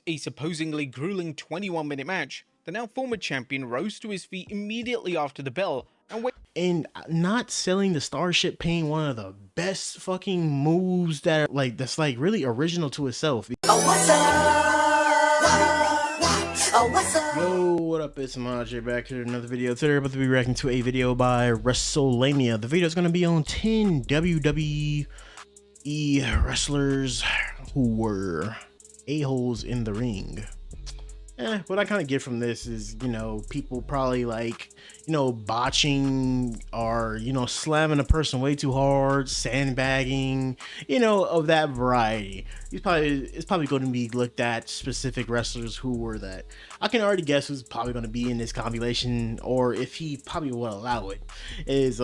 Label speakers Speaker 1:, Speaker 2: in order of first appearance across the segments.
Speaker 1: a supposedly grueling 21-minute match, the now former champion rose to his feet immediately after the bell
Speaker 2: and not selling the Starship Pain, one of the best fucking moves that are like that's like really original to itself.
Speaker 3: Oh, what's up? Oh, what's up?
Speaker 2: Yo, what up? It's Maj back here with another video. Today we're about to be reacting to a video by WrestleMania. The video is going to be on 10 WWE wrestlers who were a-holes in the ring. What I kind of get from this is, people probably like, botching or, slamming a person way too hard, sandbagging, of that variety. It's probably going to be looked at specific wrestlers who were that. I can already guess who's probably going to be in this compilation, or if he probably will allow it, is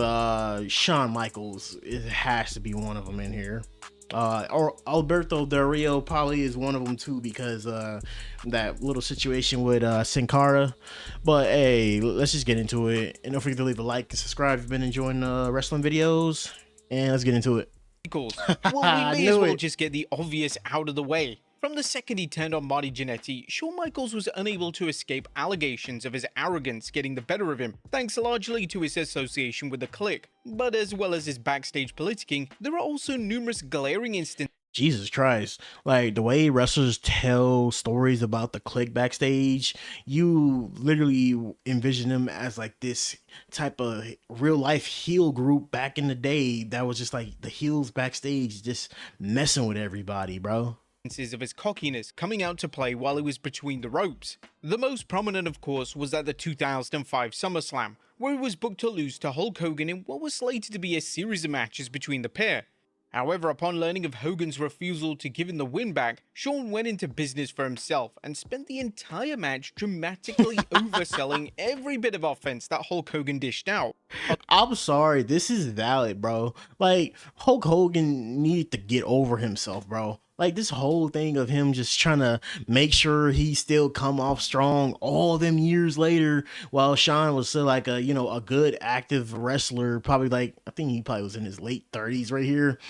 Speaker 2: Shawn Michaels. It has to be one of them in here. Or Alberto Del Rio probably is one of them too, because that little situation with Sin Cara. But hey, let's just get into it, and don't forget to leave a like and subscribe if you've been enjoying wrestling videos, and let's get into it.
Speaker 1: Well, we may as well just get the obvious out of the way. From the second he turned on Marty Jannetty, Shawn Michaels was unable to escape allegations of his arrogance getting the better of him, thanks largely to his association with the Clique. But as well as his backstage politicking, there are also numerous glaring instances.
Speaker 2: Jesus Christ, like the way wrestlers tell stories about the Clique backstage, you literally envision them as like this type of real life heel group back in the day that was just like the heels backstage just messing with everybody, bro.
Speaker 1: Of his cockiness coming out to play while he was between the ropes. The most prominent, of course, was at the 2005 SummerSlam, where he was booked to lose to Hulk Hogan in what was slated to be a series of matches between the pair. However, upon learning of Hogan's refusal to give him the win back, Shawn went into business for himself and spent the entire match dramatically overselling every bit of offense that Hulk Hogan dished out.
Speaker 2: I'm sorry, this is valid, bro. Like, Hulk Hogan needed to get over himself, bro. Like, this whole thing of him just trying to make sure he still come off strong all them years later, while Shawn was still like a, a good active wrestler, probably like, I think he probably was in his late 30s right here,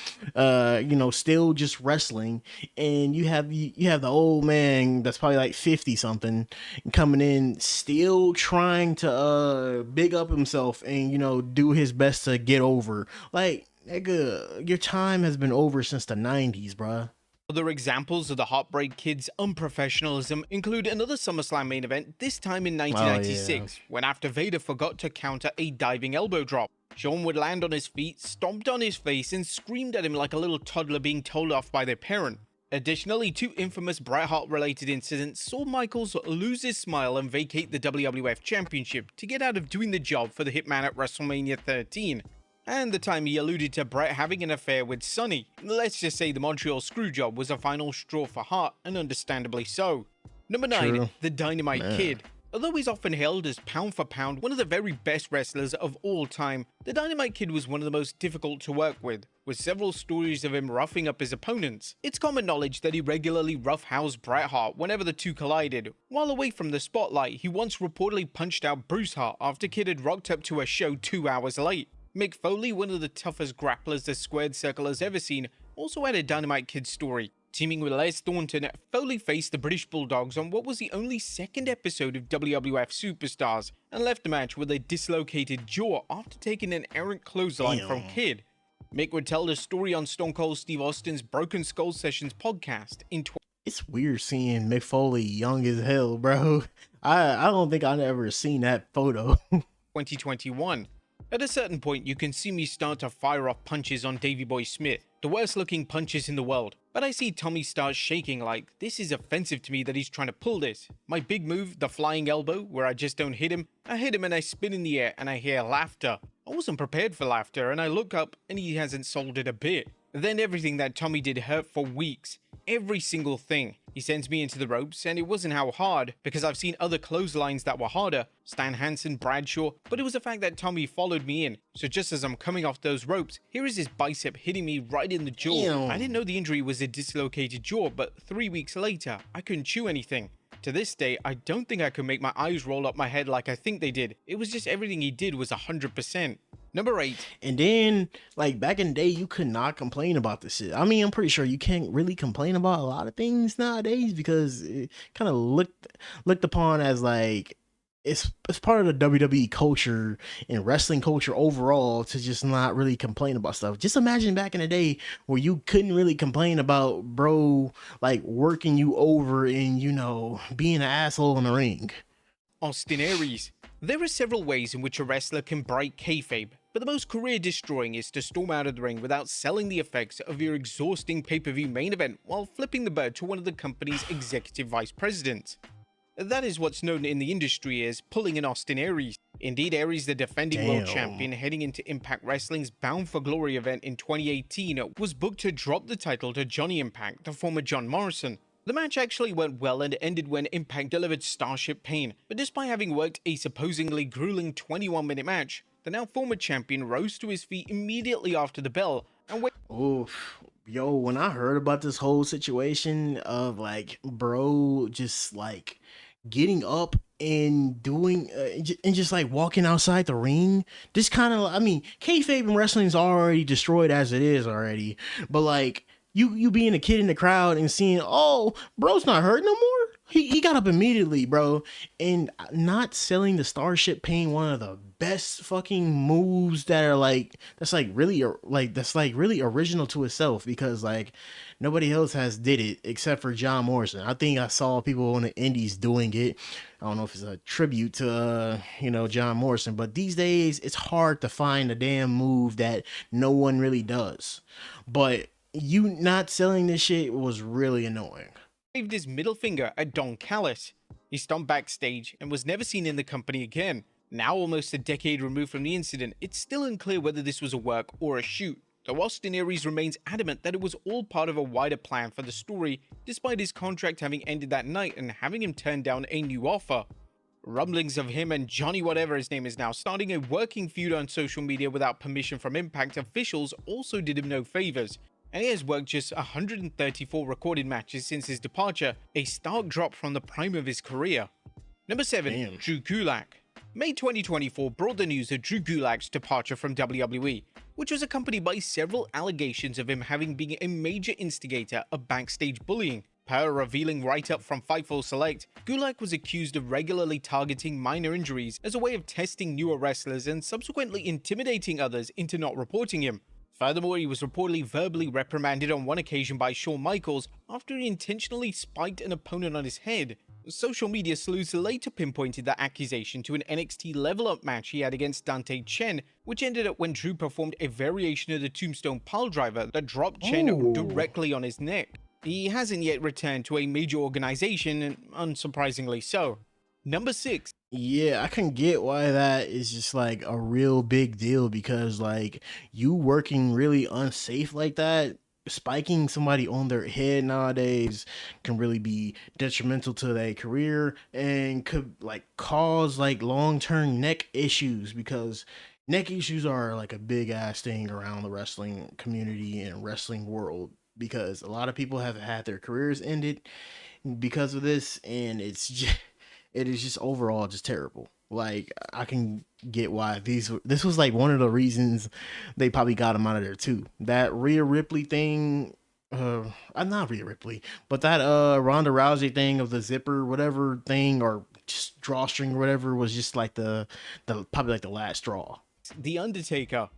Speaker 2: still just wrestling. And you have the old man that's probably like 50 something coming in, still trying to big up himself and, do his best to get over. Like, nigga, your time has been over since the 90s, bruh.
Speaker 1: Other examples of the Heartbreak Kid's unprofessionalism include another SummerSlam main event, this time in 1996, when after Vader forgot to counter a diving elbow drop, Shawn would land on his feet, stomped on his face, and screamed at him like a little toddler being told off by their parent. Additionally, two infamous Bret Hart-related incidents saw Michaels lose his smile and vacate the WWF Championship to get out of doing the job for the Hitman at WrestleMania 13. And the time he alluded to Bret having an affair with Sonny. Let's just say the Montreal Screwjob was a final straw for Hart, and understandably so. Number 9, the Dynamite Kid. Although he's often hailed as pound for pound one of the very best wrestlers of all time, the Dynamite Kid was one of the most difficult to work with several stories of him roughing up his opponents. It's common knowledge that he regularly roughhoused Bret Hart whenever the two collided. While away from the spotlight, he once reportedly punched out Bruce Hart after Kid had rocked up to a show 2 hours late. Mick Foley, one of the toughest grapplers the Squared Circle has ever seen, also had a Dynamite Kid story. Teaming with Les Thornton, Foley faced the British Bulldogs on what was the only second episode of WWF Superstars, and left the match with a dislocated jaw after taking an errant clothesline from Kid. Mick would tell the story on Stone Cold Steve Austin's Broken Skull Sessions podcast in
Speaker 2: It's weird seeing Mick Foley young as hell, bro. I don't think I've ever seen that photo.
Speaker 1: 2021. At a certain point, you can see me start to fire off punches on Davey Boy Smith, the worst looking punches in the world. But I see Tommy start shaking like, this is offensive to me that he's trying to pull this. My big move, the flying elbow, where I just don't hit him, I hit him and I spin in the air and I hear laughter. I wasn't prepared for laughter and I look up and he hasn't sold it a bit. Then everything that Tommy did hurt for weeks. Every single thing. He sends me into the ropes, and it wasn't how hard, because I've seen other clotheslines that were harder, Stan Hansen, Bradshaw, but it was the fact that Tommy followed me in. So just as I'm coming off those ropes, here is his bicep hitting me right in the jaw. I didn't know the injury was a dislocated jaw, but 3 weeks later, I couldn't chew anything. To this day, I don't think I could make my eyes roll up my head like I think they did. It was just everything he did was 100%. Number 8.
Speaker 2: And then, like, back in the day, you could not complain about this shit. I mean, I'm pretty sure you can't really complain about a lot of things nowadays because it kind of looked upon as like it's part of the WWE culture and wrestling culture overall to just not really complain about stuff. Just imagine back in the day where you couldn't really complain about bro like working you over and being an asshole in the ring.
Speaker 1: Austin Aries. There are several ways in which a wrestler can break kayfabe, but the most career-destroying is to storm out of the ring without selling the effects of your exhausting pay-per-view main event while flipping the bird to one of the company's executive vice presidents. That is what's known in the industry as pulling an Austin Aries. Indeed, Aries, the defending world champion heading into Impact Wrestling's Bound for Glory event in 2018, was booked to drop the title to Johnny Impact, the former John Morrison. The match actually went well and ended when Impact delivered Starship Pain, but despite having worked a supposedly grueling 21-minute match, the now former champion rose to his feet immediately after the bell and went.
Speaker 2: Oof. Yo, when I heard about this whole situation of like bro just like getting up and doing and just like walking outside the ring, this kind of, I mean, kayfabe in wrestling is already destroyed as it is already, but like you being a kid in the crowd and seeing, oh, bro's not hurt no more. He got up immediately, bro, and not selling the Starship Pain, one of the best fucking moves that are like that's like really original to itself, because like nobody else has did it except for John Morrison. I think I saw people on the indies doing it. I don't know if it's a tribute to John Morrison, but these days it's hard to find a damn move that no one really does. But you not selling this shit was really annoying.
Speaker 1: Waved his middle finger at Don Callis. He stomped backstage and was never seen in the company again. Now almost a decade removed from the incident, it's still unclear whether this was a work or a shoot, though Austin Aries remains adamant that it was all part of a wider plan for the story, despite his contract having ended that night and having him turn down a new offer. Rumblings of him and Johnny whatever his name is now starting a working feud on social media without permission from Impact officials also did him no favors, and he has worked just 134 recorded matches since his departure, a stark drop from the prime of his career. Number 7.
Speaker 2: Damn.
Speaker 1: Drew Gulak. May 2024 brought the news of Drew Gulak's departure from WWE, which was accompanied by several allegations of him having been a major instigator of backstage bullying. Per a revealing write-up from Fightful Select, Gulak was accused of regularly targeting minor injuries as a way of testing newer wrestlers and subsequently intimidating others into not reporting him. Furthermore, he was reportedly verbally reprimanded on one occasion by Shawn Michaels after he intentionally spiked an opponent on his head. Social media sleuths later pinpointed that accusation to an NXT level-up match he had against Dante Chen, which ended up when Drew performed a variation of the Tombstone Piledriver that dropped Chen directly on his neck. He hasn't yet returned to a major organization, and unsurprisingly so. Number 6.
Speaker 2: Yeah, I can get why that is just like a real big deal, because like you working really unsafe like that, spiking somebody on their head nowadays can really be detrimental to their career and could like cause like long-term neck issues, because neck issues are like a big ass thing around the wrestling community and wrestling world, because a lot of people have had their careers ended because of this, and it is just overall just terrible. Like I can get why this was like one of the reasons they probably got him out of there too. That Rhea Ripley thing, not Rhea Ripley, but that Ronda Rousey thing of the zipper whatever thing, or just drawstring or whatever, was just like the probably like the last straw.
Speaker 1: The Undertaker.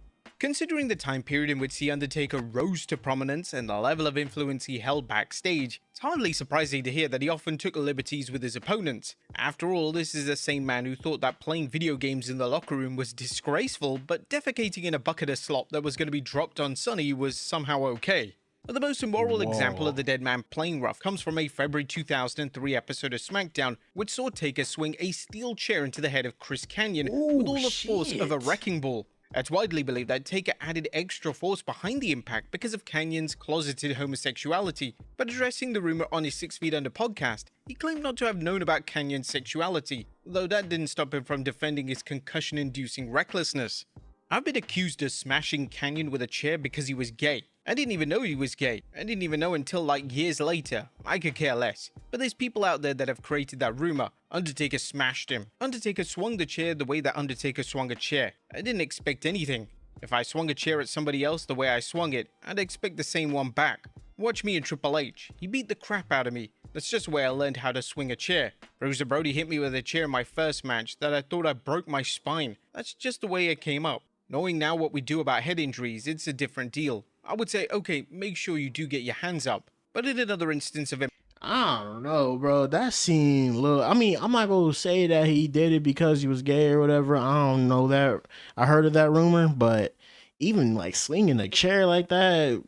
Speaker 1: Considering the time period in which The Undertaker rose to prominence and the level of influence he held backstage, it's hardly surprising to hear that he often took liberties with his opponents. After all, this is the same man who thought that playing video games in the locker room was disgraceful, but defecating in a bucket of slop that was going to be dropped on Sonny was somehow okay. But the most immoral example of the dead man playing rough comes from a February 2003 episode of SmackDown, which saw Taker swing a steel chair into the head of Chris Kanyon with all the force of a wrecking ball. It's widely believed that Taker added extra force behind the impact because of Canyon's closeted homosexuality, but addressing the rumor on his 6 Feet Under podcast, he claimed not to have known about Canyon's sexuality, though that didn't stop him from defending his concussion-inducing recklessness. I've been accused of smashing Kanyon with a chair because he was gay. I didn't even know he was gay. I didn't even know until like years later. I could care less. But there's people out there that have created that rumor. Undertaker smashed him. Undertaker swung the chair the way that Undertaker swung a chair. I didn't expect anything. If I swung a chair at somebody else the way I swung it, I'd expect the same one back. Watch me and Triple H. He beat the crap out of me. That's just the way I learned how to swing a chair. Bruiser Brody hit me with a chair in my first match that I thought I broke my spine. That's just the way it came up. Knowing now what we do about head injuries, it's a different deal. I would say, okay, make sure you do get your hands up. But in another instance of him,
Speaker 2: I don't know, bro. That seemed little. I mean, I'm not gonna say that he did it because he was gay or whatever. I don't know that. I heard of that rumor, but even like slinging a chair like that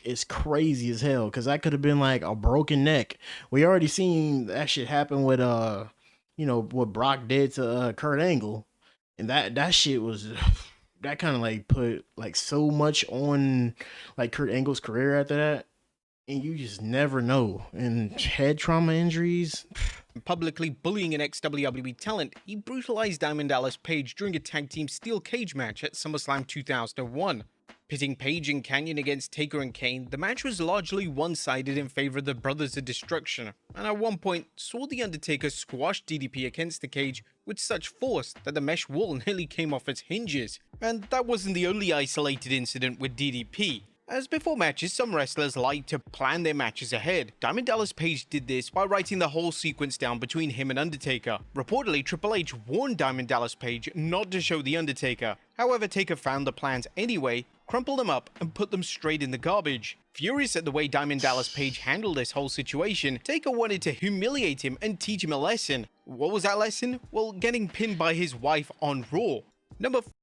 Speaker 2: is crazy as hell. Because that could have been like a broken neck. We already seen that shit happen with what Brock did to Kurt Angle, and that shit was. That kind of like put like so much on like Kurt Angle's career after that, and you just never know. And head trauma injuries.
Speaker 1: publicly bullying an ex-WWE talent, he brutalized Diamond Dallas Page during a tag team steel cage match at SummerSlam 2001. Pitting Page and Kanyon against Taker and Kane, the match was largely one-sided in favor of the Brothers of Destruction, and at one point saw The Undertaker squash DDP against the cage with such force that the mesh wall nearly came off its hinges. And that wasn't the only isolated incident with DDP. As before matches, some wrestlers like to plan their matches ahead. Diamond Dallas Page did this by writing the whole sequence down between him and Undertaker. Reportedly, Triple H warned Diamond Dallas Page not to show the Undertaker. However, Taker found the plans anyway, crumpled them up, and put them straight in the garbage. Furious at the way Diamond Dallas Page handled this whole situation, Taker wanted to humiliate him and teach him a lesson. What was that lesson? Well, getting pinned by his wife on Raw.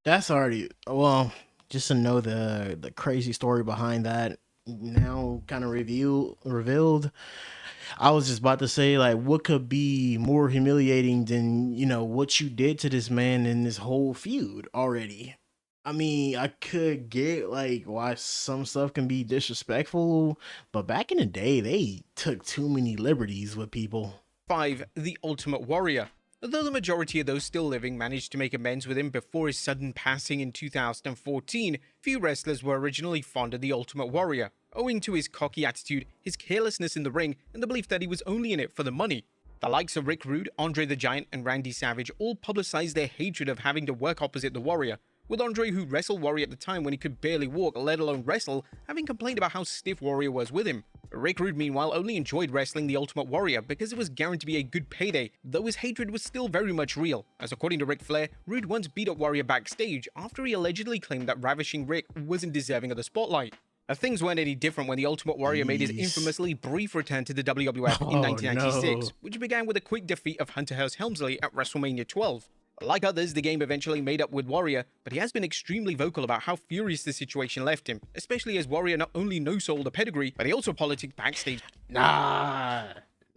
Speaker 2: That's already, well, just to know the crazy story behind that now kind of revealed. I was just about to say, like, what could be more humiliating than, what you did to this man in this whole feud already? I mean, I could get like why some stuff can be disrespectful, but back in the day, they took too many liberties with people.
Speaker 1: 5. The Ultimate Warrior. Although the majority of those still living managed to make amends with him before his sudden passing in 2014, few wrestlers were originally fond of the Ultimate Warrior, owing to his cocky attitude, his carelessness in the ring, and the belief that he was only in it for the money. The likes of Rick Rude, Andre the Giant, and Randy Savage all publicized their hatred of having to work opposite the Warrior, with Andre, who wrestled Warrior at the time when he could barely walk, let alone wrestle, having complained about how stiff Warrior was with him. Rick Rude, meanwhile, only enjoyed wrestling the Ultimate Warrior because it was guaranteed to be a good payday, though his hatred was still very much real, as according to Ric Flair, Rude once beat up Warrior backstage after he allegedly claimed that Ravishing Rick wasn't deserving of the spotlight. Things weren't any different when the Ultimate Warrior made his infamously brief return to the WWF in 1996,
Speaker 2: No.
Speaker 1: which began with a quick defeat of Hunter Hearst Helmsley at WrestleMania 12. Like others, the game eventually made up with Warrior, but he has been extremely vocal about how furious the situation left him, especially as Warrior not only no-sold the pedigree, but he also politicked backstage.
Speaker 2: Nah.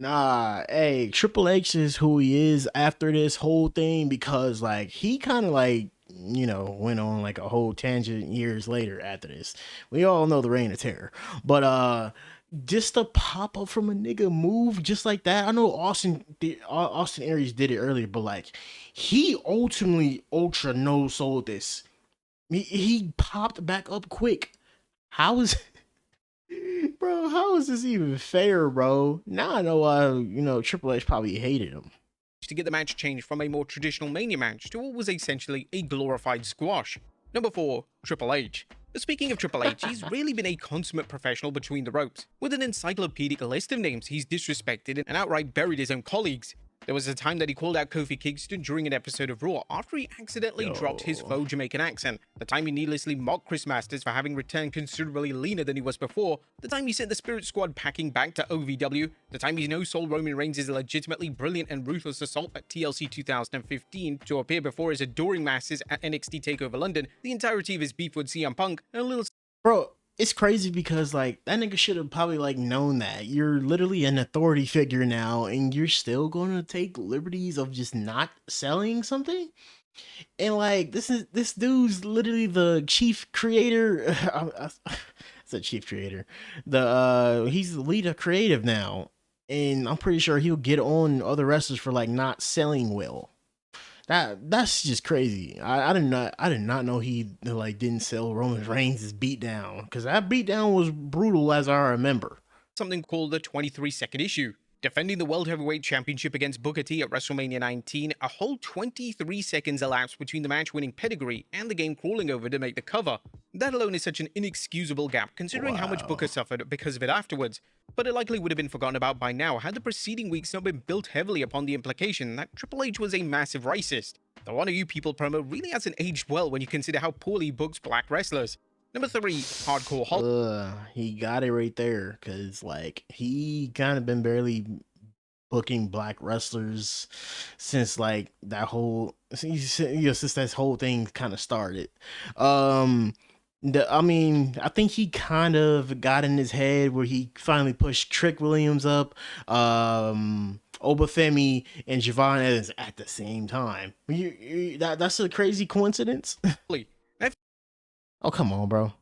Speaker 2: Hey, Triple H is who he is after this whole thing because, like, he kind of, like, went on, like, a whole tangent years later after this. We all know the Reign of Terror. But, just a pop up from a nigga move just like that. I know Austin Aries did it earlier, but, like, he ultimately ultra no-sold this. He popped back up quick. How is... Bro, how is this even fair, bro? Now I know why, Triple H probably hated him.
Speaker 1: To get the match changed from a more traditional Mania match to what was essentially a glorified squash. Number 4, Triple H. Speaking of Triple H, he's really been a consummate professional between the ropes. With an encyclopedic list of names he's disrespected and outright buried his own colleagues. There was a time that he called out Kofi Kingston during an episode of Raw after he accidentally dropped his faux Jamaican accent, the time he needlessly mocked Chris Masters for having returned considerably leaner than he was before, the time he sent the Spirit Squad packing back to OVW, the time he no-sold Roman Reigns' legitimately brilliant and ruthless assault at TLC 2015 to appear before his adoring masses at NXT TakeOver London, the entirety of his beef with CM Punk, and a little...
Speaker 2: Bro, it's crazy because, like, that nigga should have probably, like, known that. You're literally an authority figure now, and you're still going to take liberties of just not selling something? And, like, this dude's literally the chief creator. I said chief creator. He's the lead of creative now. And I'm pretty sure he'll get on other wrestlers for, like, not selling well. That's just crazy. I did not know he like didn't sell Roman Reigns' beatdown, because that beatdown was brutal as I remember.
Speaker 1: Something called the 23-second issue. Defending the World Heavyweight Championship against Booker T at WrestleMania 19, a whole 23 seconds elapsed between the match-winning pedigree and the game crawling over to make the cover. That alone is such an inexcusable gap, considering how much Booker suffered because of it afterwards. But it likely would have been forgotten about by now had the preceding weeks not been built heavily upon the implication that Triple H was a massive racist. The One of You People promo really hasn't aged well when you consider how poorly he books black wrestlers. Number 3, Hardcore Holly.
Speaker 2: He got it right there, because like he kind of been barely booking black wrestlers since like that whole since that whole thing kind of started. I mean, I think he kind of got in his head where he finally pushed Trick Williams up, Obafemi and Javon Evans at the same time. That's a crazy coincidence. Oh, come on, bro.
Speaker 1: If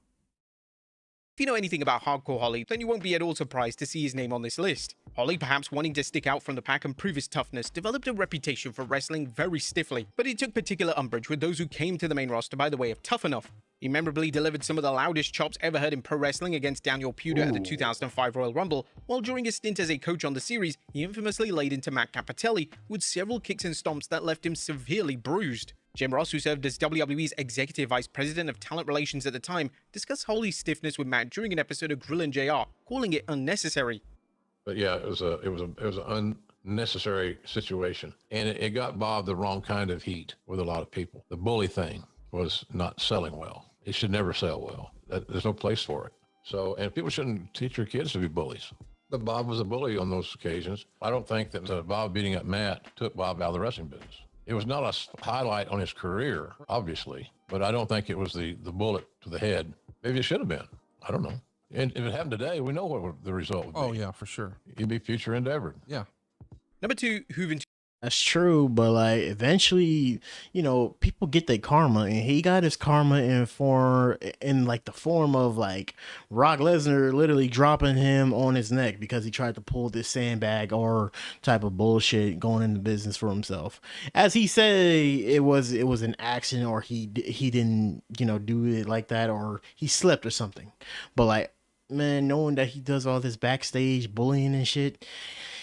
Speaker 1: you know anything about Hardcore Holly, then you won't be at all surprised to see his name on this list. Holly, perhaps wanting to stick out from the pack and prove his toughness, developed a reputation for wrestling very stiffly, but he took particular umbrage with those who came to the main roster by the way of Tough Enough. He memorably delivered some of the loudest chops ever heard in pro wrestling against Daniel Puder at the 2005 Royal Rumble, while during his stint as a coach on the series, he infamously laid into Matt Cappotelli with several kicks and stomps that left him severely bruised. Jim Ross, who served as WWE's Executive Vice President of Talent Relations at the time, discussed Holly's stiffness with Matt during an episode of Grillin' JR, calling it unnecessary.
Speaker 3: But yeah, it was an unnecessary situation, and it got Bob the wrong kind of heat with a lot of people. The bully thing was not selling well. It should never sell well. There's no place for it. So, and people shouldn't teach their kids to be bullies. But Bob was a bully on those occasions. I don't think that Bob beating up Matt took Bob out of the wrestling business. It was not a highlight on his career, obviously, but I don't think it was the bullet to the head. Maybe it should have been. I don't know. And if it happened today, we know what the result would be.
Speaker 4: Oh, yeah, for sure.
Speaker 3: He'd be future endeavored.
Speaker 4: Yeah.
Speaker 1: Number 2, Juventud.
Speaker 2: That's true, but like eventually, people get their karma, and he got his karma in like the form of like Brock Lesnar literally dropping him on his neck because he tried to pull this sandbag or type of bullshit going into business for himself. As he said, it was an accident, or he didn't do it like that, or he slept or something. But like, man, knowing that he does all this backstage bullying and shit,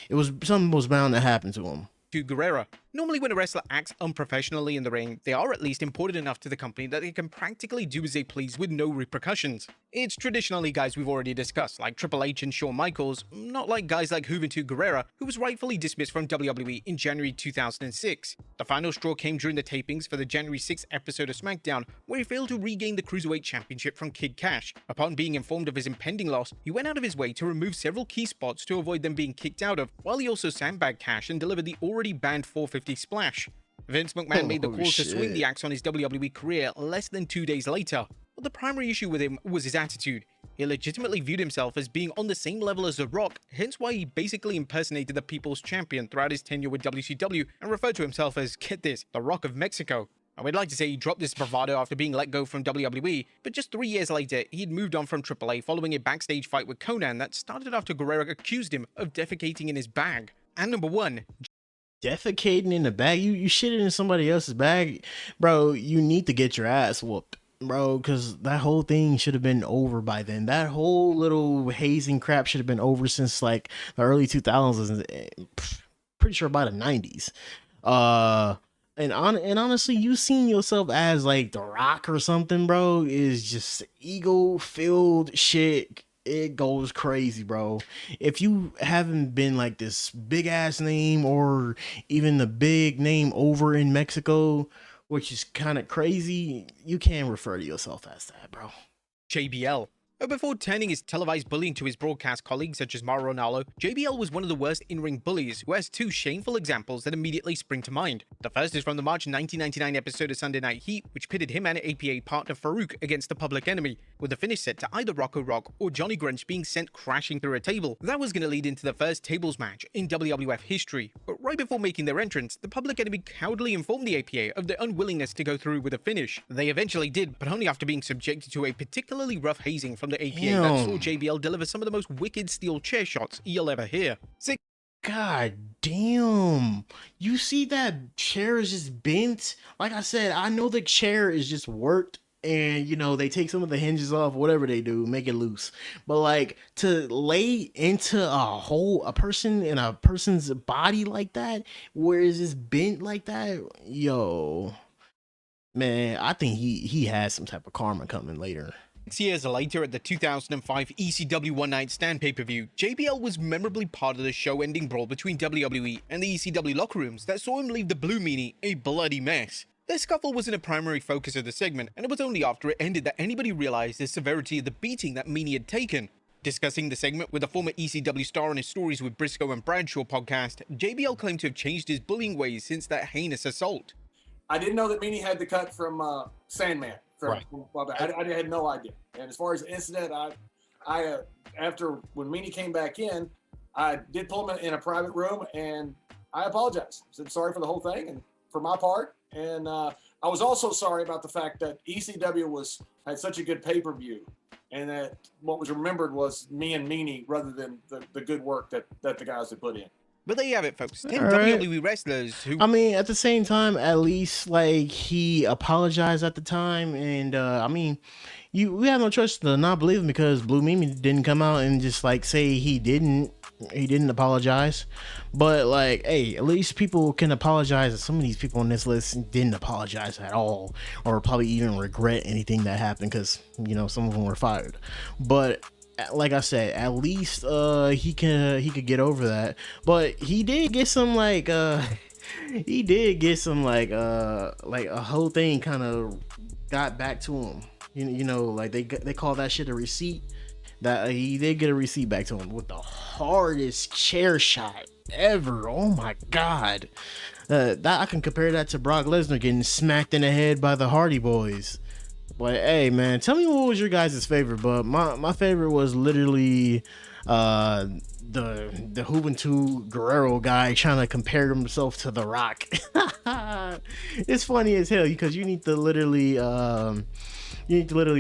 Speaker 2: something was bound to happen to him.
Speaker 1: Guerrera. Normally when a wrestler acts unprofessionally in the ring, they are at least important enough to the company that they can practically do as they please with no repercussions. It's traditionally guys we've already discussed, like Triple H and Shawn Michaels, not like guys like Juventud Guerrera, who was rightfully dismissed from WWE in January 2006. The final straw came during the tapings for the January 6th episode of SmackDown, where he failed to regain the Cruiserweight Championship from Kid Cash. Upon being informed of his impending loss, he went out of his way to remove several key spots to avoid them being kicked out of, while he also sandbagged Cash and delivered the already banned 450 splash. Vince McMahon made the call to swing the axe on his WWE career less than 2 days later, but the primary issue with him was his attitude. He legitimately viewed himself as being on the same level as The Rock, hence why he basically impersonated the People's Champion throughout his tenure with WCW and referred to himself as, get this, the Rock of Mexico. I would like to say he dropped this bravado after being let go from WWE, but just 3 years later, he had moved on from AAA following a backstage fight with Conan that started after Guerrero accused him of defecating in his bag. And number 1,
Speaker 2: defecating in the bag? You shitted in somebody else's bag? Bro, you need to get your ass whooped, bro, because that whole thing should have been over by then. That whole little hazing crap should have been over since like the early 2000s, pretty sure by the 90s. And honestly, you seeing yourself as like The Rock or something, bro, is just ego-filled shit. It goes crazy, bro. If you haven't been like this big ass name or even the big name over in Mexico, which is kind of crazy, you can't refer to yourself as that, bro.
Speaker 1: JBL. Before turning his televised bullying to his broadcast colleagues such as Mauro Ranallo, JBL was one of the worst in-ring bullies, who has 2 shameful examples that immediately spring to mind. The first is from the March 1999 episode of Sunday Night Heat, which pitted him and APA partner Farouk against the Public Enemy, with the finish set to either Rocco Rock or Johnny Grunch being sent crashing through a table. That was going to lead into the first tables match in WWF history, but right before making their entrance, the Public Enemy cowardly informed the APA of their unwillingness to go through with the finish. They eventually did, but only after being subjected to a particularly rough hazing from the APA that saw JBL deliver some of the most wicked steel chair shots you'll ever hear.
Speaker 2: God damn. You see that chair is just bent? Like I said, I know the chair is just worked and you know they take some of the hinges off, whatever they do, make it loose. But like to lay into a person in a person's body like that, where is this bent like that? Yo, man, I think he has some type of karma coming later.
Speaker 1: 6 years later, at the 2005 ECW One Night Stand pay-per-view, JBL was memorably part of the show-ending brawl between WWE and the ECW locker rooms that saw him leave the Blue Meanie a bloody mess. The scuffle wasn't a primary focus of the segment, and it was only after it ended that anybody realized the severity of the beating that Meanie had taken. Discussing the segment with a former ECW star on his Stories with Briscoe and Bradshaw podcast, JBL claimed to have changed his bullying ways since that heinous assault.
Speaker 4: I didn't know that Meanie had the cut from Sandman.
Speaker 1: Right.
Speaker 4: I had no idea. And as far as the incident, I after when Meanie came back in, I did pull him in a private room and I apologized. I said sorry for the whole thing and for my part. And I was also sorry about the fact that ECW had such a good pay-per-view and that what was remembered was me and Meanie rather than the good work that the guys had put in.
Speaker 1: But there you have it, folks. 10
Speaker 2: right.
Speaker 1: WWE wrestlers who...
Speaker 2: I mean, at the same time, at least, like, he apologized at the time. And, I mean, we have no choice to not believe him because Blue Meanie didn't come out and just, like, say he didn't apologize. But, like, hey, at least people can apologize. Some of these people on this list didn't apologize at all or probably even regret anything that happened because, you know, some of them were fired. But... like I said, at least he could get over that. But he did get some like a whole thing kind of got back to him. You know, like they call that shit a receipt. That he did get a receipt back to him with the hardest chair shot ever. Oh my god. That I can compare that to Brock Lesnar getting smacked in the head by the Hardy Boys. But hey, man, tell me what was your guys' favorite. But my favorite was literally the Juventud Guerrero guy trying to compare himself to The Rock. It's funny as hell because you need to literally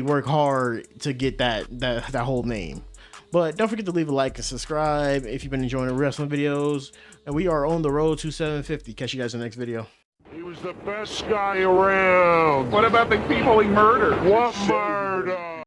Speaker 2: work hard to get that whole name. But don't forget to leave a like and subscribe if you've been enjoying the wrestling videos. And we are on the road to 750. Catch you guys in the next video.
Speaker 5: He was the best guy around. What about the people he murdered? What murder?